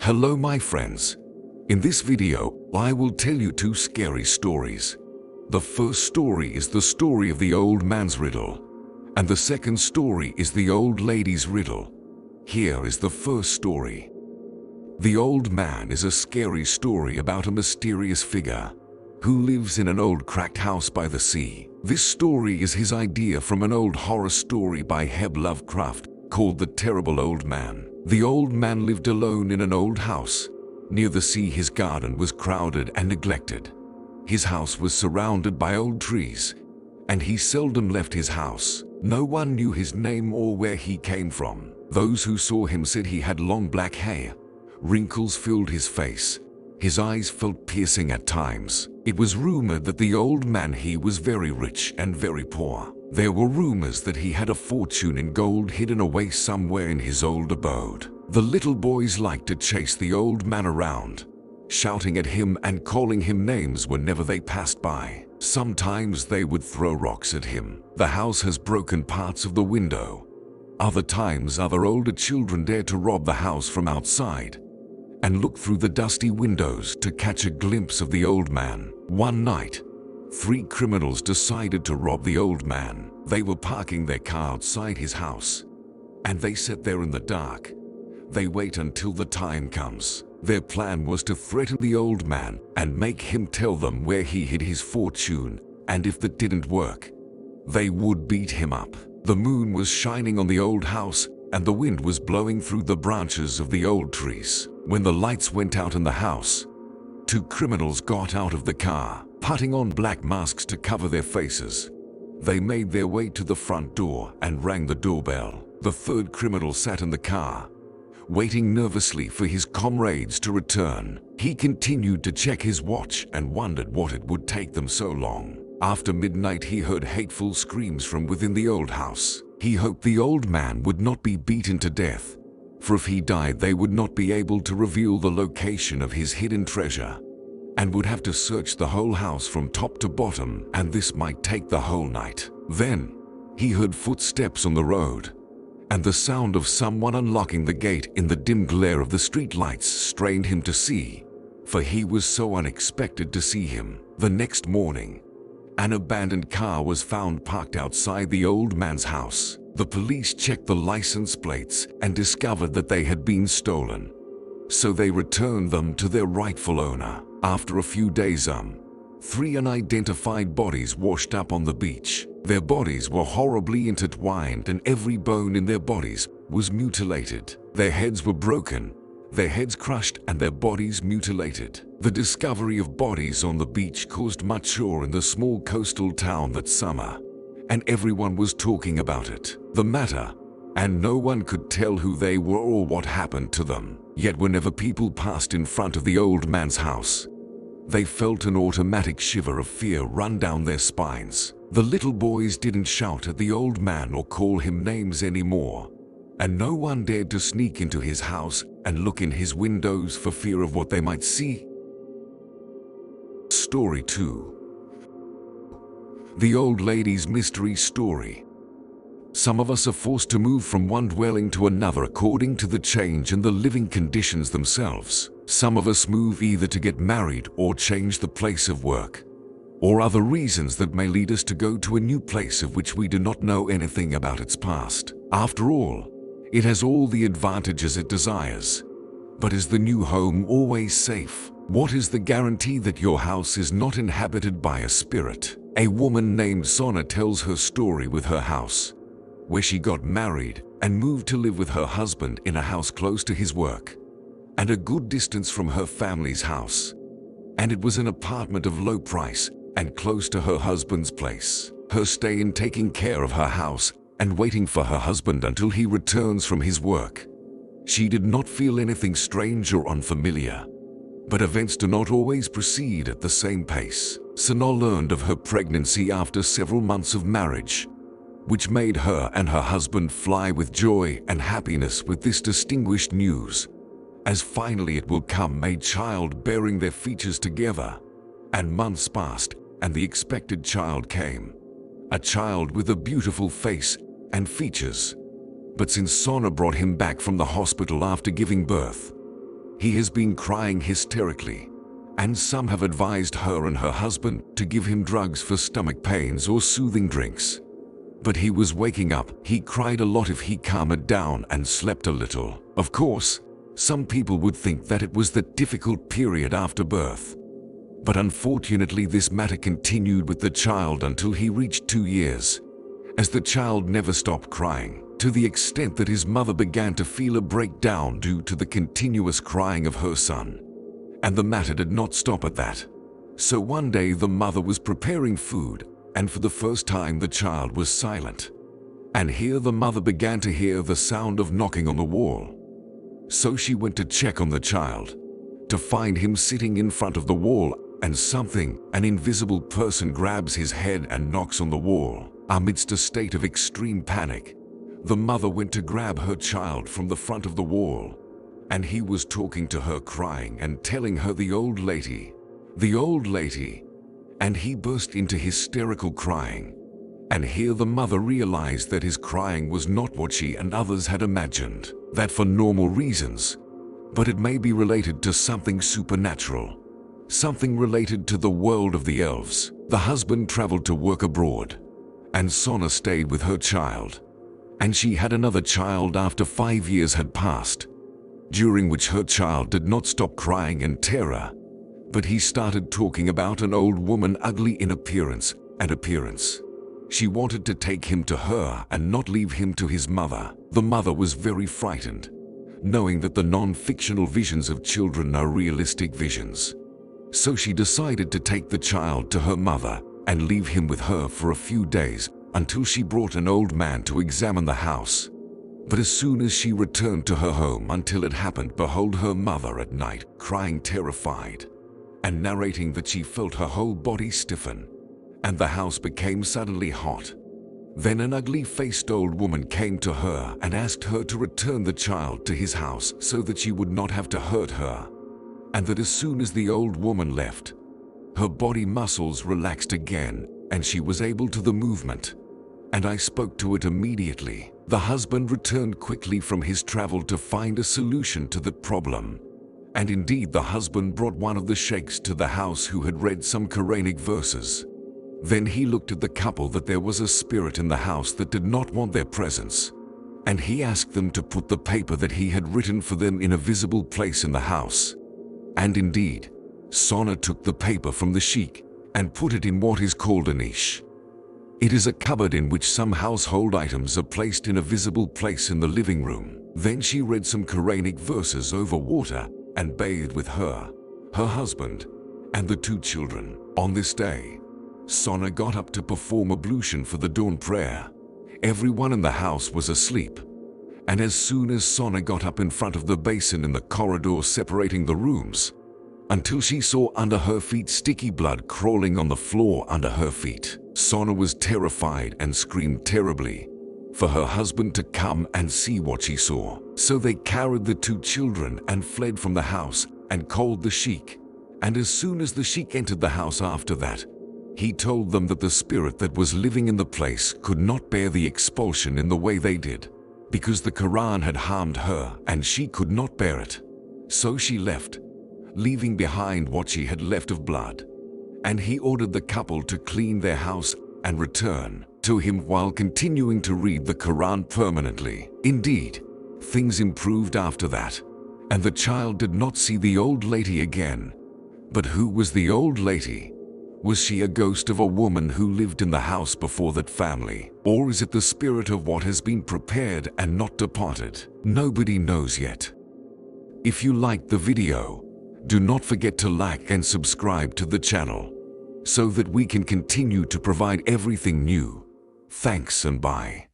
Hello my friends. In this video, I will tell you two scary stories. The first story is the story of the old man's riddle, and the second story is the old lady's riddle. Here is the first story. The Old Man is a scary story about a mysterious figure who lives in an old cracked house by the sea. This story is his idea from an old horror story by H.P. Lovecraft called The Terrible Old Man. The old man lived alone in an old house. Near the sea, his garden was crowded and neglected. His house was surrounded by old trees, and he seldom left his house. No one knew his name or where he came from. Those who saw him said he had long black hair. Wrinkles filled his face. His eyes felt piercing at times. It was rumored that the old man he was very rich and very poor. There were rumors that he had a fortune in gold hidden away somewhere in his old abode. The little boys liked to chase the old man around, shouting at him and calling him names whenever they passed by. Sometimes they would throw rocks at him. The house has broken parts of the window. Other times other older children dared to rob the house from outside and look through the dusty windows to catch a glimpse of the old man. One night, 3 criminals decided to rob the old man. They were parking their car outside his house, and they sat there in the dark. They wait until the time comes. Their plan was to threaten the old man and make him tell them where he hid his fortune, and if that didn't work, they would beat him up. The moon was shining on the old house, and the wind was blowing through the branches of the old trees. When the lights went out in the house, 2 criminals got out of the car, putting on black masks to cover their faces. They made their way to the front door and rang the doorbell. The 3rd criminal sat in the car, waiting nervously for his comrades to return. He continued to check his watch and wondered what it would take them so long. After midnight, he heard hateful screams from within the old house. He hoped the old man would not be beaten to death, for if he died, they would not be able to reveal the location of his hidden treasure, and would have to search the whole house from top to bottom, and this might take the whole night. Then, he heard footsteps on the road, and the sound of someone unlocking the gate in the dim glare of the street lights strained him to see, for he was so unexpected to see him. The next morning, an abandoned car was found parked outside the old man's house. The police checked the license plates and discovered that they had been stolen, so they returned them to their rightful owner. After a few days, 3 unidentified bodies washed up on the beach. Their bodies were horribly intertwined, and every bone in their bodies was mutilated. Their heads were broken, their heads crushed, and their bodies mutilated. The discovery of bodies on the beach caused much uproar in the small coastal town that summer, and everyone was talking about it, the matter, and no one could tell who they were or what happened to them. Yet whenever people passed in front of the old man's house, they felt an automatic shiver of fear run down their spines. The little boys didn't shout at the old man or call him names anymore, and no one dared to sneak into his house and look in his windows for fear of what they might see. Story 2. The Old Lady's Mystery Story. Some of us are forced to move from one dwelling to another according to the change in the living conditions themselves. Some of us move either to get married or change the place of work, or other reasons that may lead us to go to a new place of which we do not know anything about its past. After all, it has all the advantages it desires. But is the new home always safe? What is the guarantee that your house is not inhabited by a spirit? A woman named Sona tells her story with her house, where she got married and moved to live with her husband in a house close to his work and a good distance from her family's house. And it was an apartment of low price and close to her husband's place. Her stay in taking care of her house and waiting for her husband until he returns from his work, she did not feel anything strange or unfamiliar. But events do not always proceed at the same pace. Sona learned of her pregnancy after several months of marriage, which made her and her husband fly with joy and happiness with this distinguished news, as finally it will come, a child bearing their features together. And months passed, and the expected child came, a child with a beautiful face and features. But since Sona brought him back from the hospital after giving birth, He has been crying hysterically, and some have advised her and her husband to give him drugs for stomach pains or soothing drinks. But he was waking up. He cried a lot if he calmed down and slept a little. Of course, some people would think that it was the difficult period after birth. But unfortunately, this matter continued with the child until he reached 2 years, as the child never stopped crying, to the extent that his mother began to feel a breakdown due to the continuous crying of her son. And the matter did not stop at that. So one day the mother was preparing food, and for the first time the child was silent. And here the mother began to hear the sound of knocking on the wall. So she went to check on the child, to find him sitting in front of the wall, and an invisible person grabs his head and knocks on the wall. Amidst a state of extreme panic, the mother went to grab her child from the front of the wall, and he was talking to her, crying and telling her the old lady, and he burst into hysterical crying. And here the mother realized that his crying was not what she and others had imagined, that for normal reasons, but it may be related to something supernatural, something related to the world of the elves. The husband traveled to work abroad, and Sona stayed with her child. And she had another child after 5 years had passed, during which her child did not stop crying in terror, but he started talking about an old woman, ugly in appearance. She wanted to take him to her and not leave him to his mother. The mother was very frightened, knowing that the non-fictional visions of children are realistic visions. So she decided to take the child to her mother and leave him with her for a few days until she brought an old man to examine the house. But as soon as she returned to her home, until it happened, behold, her mother at night, crying terrified, and narrating that she felt her whole body stiffen, and the house became suddenly hot. Then an ugly-faced old woman came to her and asked her to return the child to his house so that she would not have to hurt her, and that as soon as the old woman left, her body muscles relaxed again, and she was able to the movement. And I spoke to it immediately. The husband returned quickly from his travel to find a solution to the problem. And indeed, the husband brought one of the sheikhs to the house who had read some Quranic verses. Then he looked at the couple that there was a spirit in the house that did not want their presence. And he asked them to put the paper that he had written for them in a visible place in the house. And indeed, Sona took the paper from the sheikh and put it in what is called a niche. It is a cupboard in which some household items are placed in a visible place in the living room. Then she read some Quranic verses over water and bathed with her husband, and the 2 children. On this day, Sona got up to perform ablution for the dawn prayer. Everyone in the house was asleep, and as soon as Sona got up in front of the basin in the corridor separating the rooms, until she saw under her feet sticky blood crawling on the floor under her feet. Sona was terrified and screamed terribly for her husband to come and see what she saw. So they carried the 2 children and fled from the house and called the sheikh. And as soon as the sheikh entered the house after that, he told them that the spirit that was living in the place could not bear the expulsion in the way they did, because the Quran had harmed her and she could not bear it. So she left, leaving behind what she had left of blood. And he ordered the couple to clean their house and return to him while continuing to read the Quran permanently. Indeed, things improved after that, and the child did not see the old lady again. But who was the old lady? Was she a ghost of a woman who lived in the house before that family? Or is it the spirit of what has been prepared and not departed? Nobody knows yet. If you liked the video, do not forget to like and subscribe to the channel, so that we can continue to provide everything new. Thanks and bye.